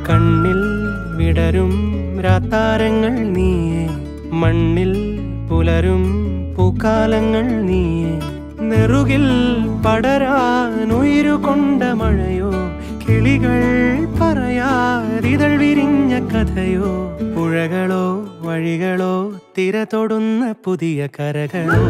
കണ്ണിൽ വിടരും രാത്താരങ്ങൾ നീയേ, മണ്ണിൽ പുലരും പൂക്കാലങ്ങൾ നീയേ. നെറുകിൽ പടരാനുയിരുകൊണ്ട മഴയോ, കിളികൾ പറയാതിതൾ വിരിഞ്ഞ കഥയോ. പുഴകളോ വഴികളോ തിര തൊടുന്ന പുതിയ കരകളോ.